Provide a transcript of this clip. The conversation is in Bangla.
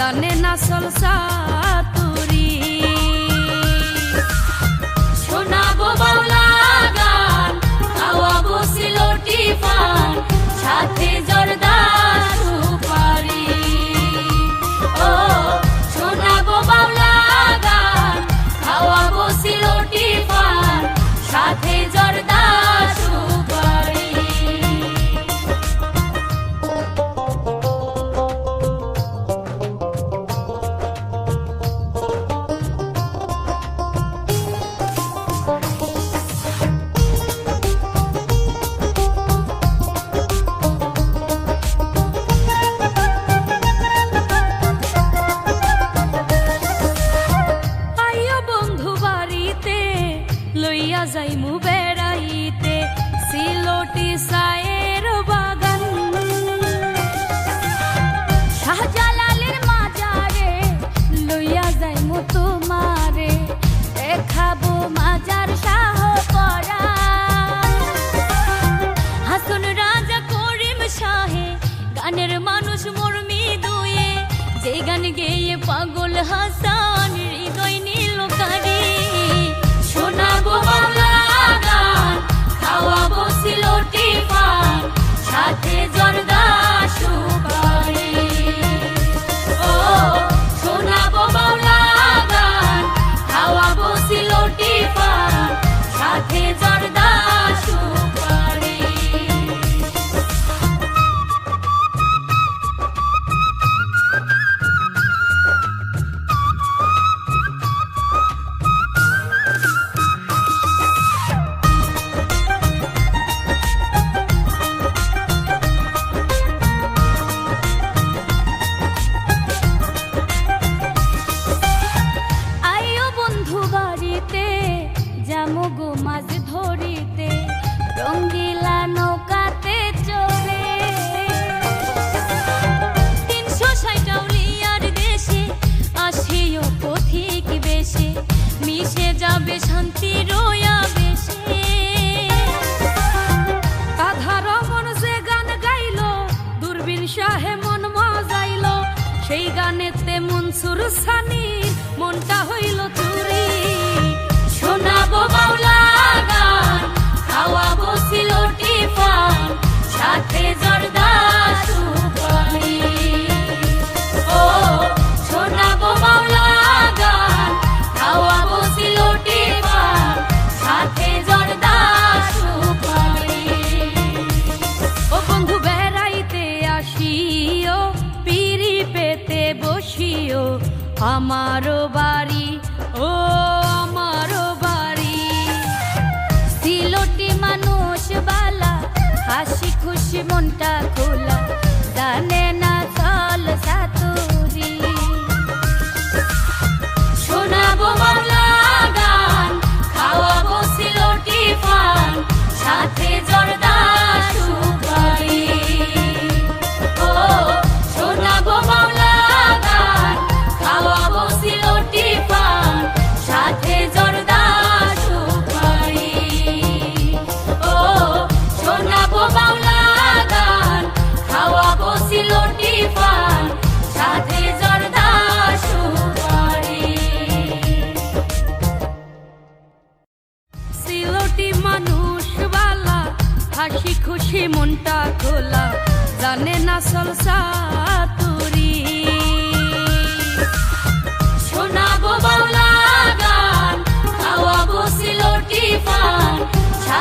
জানে না সলসা তুরি। শোনাবো বাউলা গান, খাওয়াবো সিলোটি পান, সাথে জর্দা সুপারি। ও শোনাবো বাউলা গান, খাওয়াবো সিলোটি পান, সাথে জর্দা সুপারি। লইয়া যাইমু বেড়াইতে সিলোটি চায়ের বাগান, শাহজালালের মাজারে লইয়া যাইমু তোমারে, দেখাবো মাজার শাহ করা। হাসন রাজা করিম শাহে গানের মানুষ মর্মি দুয়ে, যে গান গেয়ে পাগল হাসান হৃদয় নীল কারি। শোনাবো বাউলা গান, খাওয়াবো সিলোটি পান, সাথে জর্দা সুপারি। ও শোনাবো বাউলা গান, খাওয়াবো সিলোটি পান, সাথে জর্দা সুপারি। জামুগো মাছ ধরিতে রঙ্গিলা নৌকাতে চড়ে, ৩৬০ আউলিয়ার দেশে আসিও পথিক বেশে, মিশে যাবে শান্তি রোয়া বেশে। আধা রমন যে গান গাইল, দূরবীন শাহে মন মজাইল, সেই গানেতে মনসুর সানি মনটা হইল চুরি। শোনাবো বাউলা গান, খাওয়াবো সিলোটি পান, সাথে জর্দা সুপারি। ও শোনাবো বাউলা গান, খাওয়াবো সিলোটি পান, সাথে জর্দা সুপারি। ও বন্ধু বেড়াইতে আসিও, পিড়ি পেতে বসিও আমারও বাড়ি। ও আমারও বাড়ি সিলোটি মানুষ বালা, হাসি খুশি মনটা খোলা, জানে না চল সাতুরি। শোনাবো বাউলা গান, খাওয়াবো সিলোটি পান, সাথে জর্দা সুপারি। ও শোনাবো বাউলা গান, খাওয়াবো সিলোটি পান, সাথে জর্দা সুপারি। ও শোনাবো বাউলা গান, খাওয়াবো সিলোটি পান, সাথে জর্দা সুপারি। সিলোটি মানুষ বালা, হাসি খুশি মনটা খোলা, জানে না সলসা তুরি। শোনাবো বাউলা